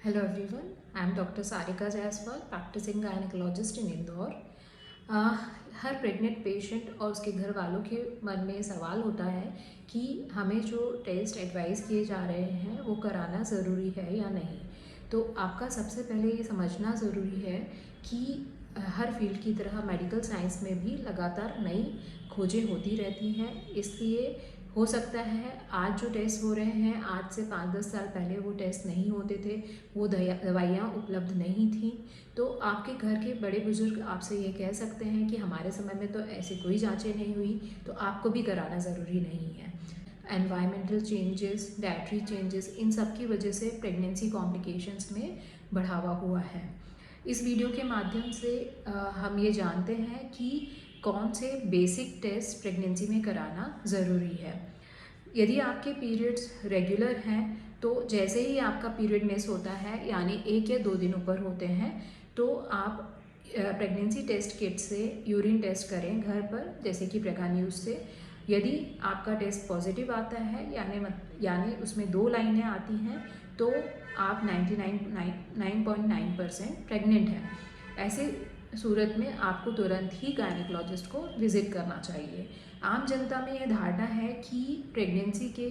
Hello everyone, I am Dr. Sarika Jaiswal, practicing gynecologist in Indore. Her pregnant patient और उसके घर वालों के मन में सवाल होता है कि हमें जो टेस्ट एडवाइस किए जा रहे हैं वो कराना ज़रूरी है या नहीं। तो आपका सबसे पहले ये समझना ज़रूरी है कि हर फील्ड की तरह मेडिकल साइंस में भी लगातार नई खोजें होती रहती हैं। इसलिए हो सकता है आज जो टेस्ट हो रहे हैं, आज से 5-10 साल पहले वो टेस्ट नहीं होते थे, वो दवाइयाँ उपलब्ध नहीं थी। तो आपके घर के बड़े बुजुर्ग आपसे ये कह सकते हैं कि हमारे समय में तो ऐसी कोई जांचें नहीं हुई, तो आपको भी कराना ज़रूरी नहीं है। एनवायरमेंटल चेंजेस, डाइटरी चेंजेस, इन सब की वजह से प्रेगनेंसी कॉम्प्लिकेशंस में बढ़ावा हुआ है। इस वीडियो के माध्यम से हम ये जानते हैं कि कौन से बेसिक टेस्ट प्रेगनेंसी में कराना ज़रूरी है। यदि आपके पीरियड्स रेगुलर हैं तो जैसे ही आपका पीरियड मिस होता है, यानी 1 या 2 दिन ऊपर होते हैं, तो आप प्रेगनेंसी टेस्ट किट से यूरिन टेस्ट करें घर पर, जैसे कि प्रेगा न्यूज़ से। यदि आपका टेस्ट पॉजिटिव आता है यानी उसमें 2 लाइनें आती हैं, तो आप 99.9% प्रेग्नेंट हैं। ऐसे सूरत में आपको तुरंत ही गायनेकोलॉजिस्ट को विज़िट करना चाहिए। आम जनता में यह धारणा है कि प्रेगनेंसी के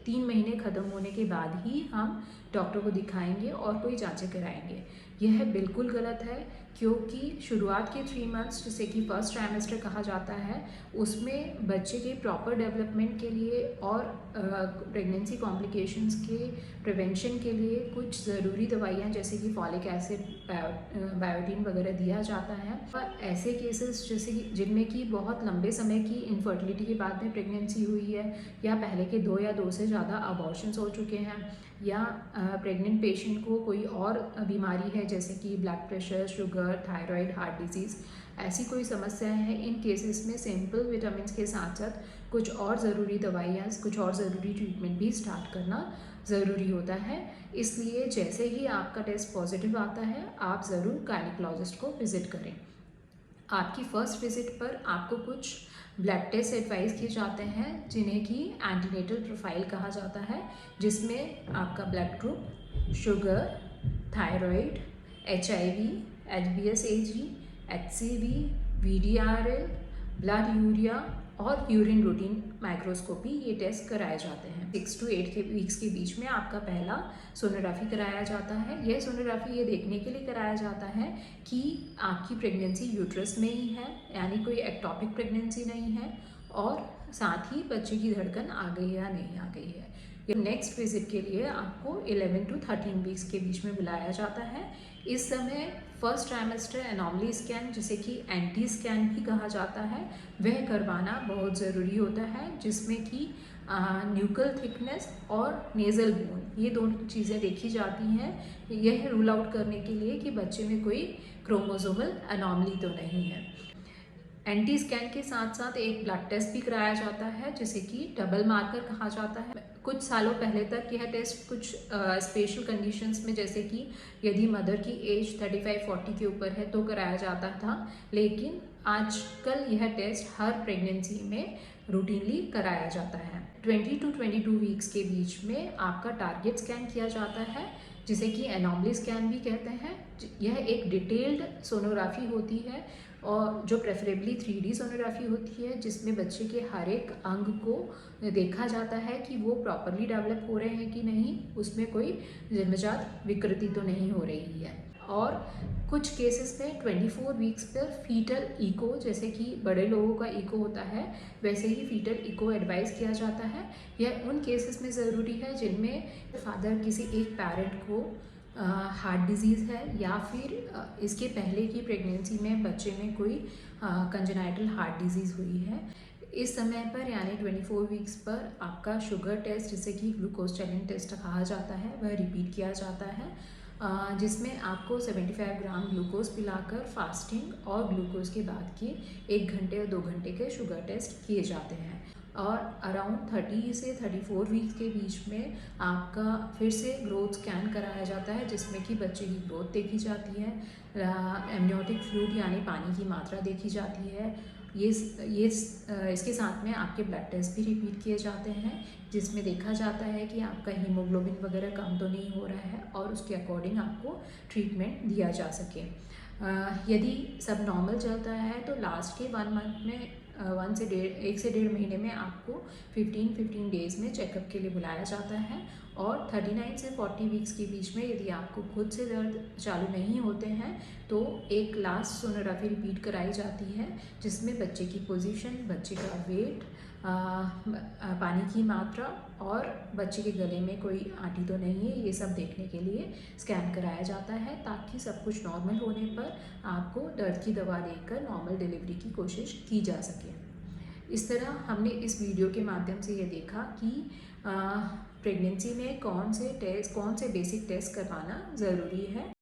3 महीने ख़त्म होने के बाद ही हम डॉक्टर को दिखाएंगे और कोई जांचें कराएंगे। यह बिल्कुल गलत है, क्योंकि शुरुआत के 3 मंथ्स, जिसे कि फर्स्ट ट्राइमेस्टर कहा जाता है, उसमें बच्चे के प्रॉपर डेवलपमेंट के लिए और प्रेगनेंसी कॉम्प्लिकेशंस के प्रिवेंशन के लिए कुछ ज़रूरी दवाइयाँ जैसे कि फॉलिक एसिड, बायोटीन वगैरह दिया जाता है। और ऐसे केसेस जैसे कि जिनमें कि बहुत लंबे समय की इनफर्टिलिटी के बाद में प्रेगनेंसी हुई है, या पहले के 2 या 2 से ज़्यादा अबॉर्शंस हो चुके हैं, या प्रेग्नेंट पेशेंट को कोई और बीमारी है जैसे कि blood pressure, sugar, thyroid, heart disease, ऐसी कोई समस्याएं हैं, इन केसेस में सिंपल विटामिन के साथ साथ कुछ और ज़रूरी दवाइयाँ, कुछ और ज़रूरी ट्रीटमेंट भी स्टार्ट करना ज़रूरी होता है। इसलिए जैसे ही आपका टेस्ट पॉजिटिव आता है, आप ज़रूर गायनेकोलॉजिस्ट को विज़िट करें। आपकी फ़र्स्ट विज़िट पर आपको कुछ ब्लड टेस्ट एडवाइस किए जाते हैं, जिन्हें कि एंटीनेटल प्रोफाइल कहा जाता है, जिसमें आपका blood group, sugar, thyroid, HIV, HbS-Ag, HCV, VDRL, blood urea और यूरिन रूटीन माइक्रोस्कोपी, ये टेस्ट कराए जाते हैं। 6 to 8 वीक्स के बीच में आपका पहला सोनोग्राफी कराया जाता है। यह सोनोग्राफी ये देखने के लिए कराया जाता है कि आपकी प्रेगनेंसी यूट्रस में ही है, यानी कोई एक्टोपिक प्रेगनेंसी नहीं है, और साथ ही बच्चे की धड़कन आ गई या नहीं आ गई है। नेक्स्ट विजिट के लिए आपको 11 to 13 वीक्स के बीच में बुलाया जाता है। इस समय फर्स्ट ट्राइमेस्टर एनॉमली स्कैन, जिसे कि एंटी स्कैन भी कहा जाता है, वह करवाना बहुत ज़रूरी होता है, जिसमें कि न्यूकल थिकनेस और नेज़ल बोन, ये दोनों चीज़ें देखी जाती हैं, यह रूल आउट करने के लिए कि बच्चे में कोई क्रोमोसोमल एनॉमली तो नहीं है। एंटी स्कैन के साथ साथ एक ब्लड टेस्ट भी कराया जाता है, जिसे कि डबल मार्कर कहा जाता है। कुछ सालों पहले तक यह टेस्ट कुछ स्पेशल कंडीशंस में, जैसे कि यदि मदर की एज 35-40 के ऊपर है तो कराया जाता था, लेकिन आजकल यह टेस्ट हर प्रेगनेंसी में रूटीनली कराया जाता है। 20 to 22 वीक्स के बीच में आपका टारगेट स्कैन किया जाता है, जिसे कि एनॉमली स्कैन भी कहते हैं। यह एक डिटेल्ड सोनोग्राफी होती है, और जो प्रेफरेबली 3D सोनोग्राफी होती है, जिसमें बच्चे के हर एक अंग को देखा जाता है कि वो प्रॉपरली डेवलप हो रहे हैं कि नहीं, उसमें कोई जन्मजात विकृति तो नहीं हो रही है। और कुछ केसेस में 24 वीक्स पर फीटल इको, जैसे कि बड़े लोगों का इको होता है, वैसे ही फीटल इको एडवाइस किया जाता है। यह उन केसेस में ज़रूरी है जिनमें फादर किसी एक पेरेंट को हार्ट डिजीज़ है, या फिर इसके पहले की प्रेगनेंसी में बच्चे में कोई कंजेनाइटल हार्ट डिजीज़ हुई है। इस समय पर यानी 24 वीक्स पर आपका शुगर टेस्ट, जिसे कि ग्लूकोज चैलेंज टेस्ट कहा जाता है, वह रिपीट किया जाता है, जिसमें आपको 75 ग्राम ग्लूकोज पिलाकर फास्टिंग और ग्लूकोज के बाद के 1 घंटे या 2 घंटे के शुगर टेस्ट किए जाते हैं। और अराउंड 30 से 34 वीक्स के बीच में आपका फिर से ग्रोथ स्कैन कराया जाता है, जिसमें कि बच्चे की ग्रोथ देखी जाती है, एमनियोटिक फ्लूइड यानी पानी की मात्रा देखी जाती है, इसके साथ में आपके ब्लड टेस्ट भी रिपीट किए जाते हैं, जिसमें देखा जाता है कि आपका हीमोग्लोबिन वगैरह कम तो नहीं हो रहा है और उसके अकॉर्डिंग आपको ट्रीटमेंट दिया जा सके। यदि सब नॉर्मल चलता है तो लास्ट के 1 मंथ में 1 से 1.5 महीने में आपको 15 डेज़ में चेकअप के लिए बुलाया जाता है। और 39 से 40 वीक्स के बीच में यदि आपको खुद से दर्द चालू नहीं होते हैं तो एक लास्ट सोनोग्राफी रिपीट कराई जाती है, जिसमें बच्चे की पोजीशन, बच्चे का वेट, पानी की मात्रा और बच्चे के गले में कोई आंटी तो नहीं है, ये सब देखने के लिए स्कैन कराया जाता है, ताकि सब कुछ नॉर्मल होने पर आपको दर्द की दवा देकर नॉर्मल डिलीवरी की कोशिश की जा सके। इस तरह हमने इस वीडियो के माध्यम से ये देखा कि प्रेगनेंसी में कौन से बेसिक टेस्ट करवाना ज़रूरी है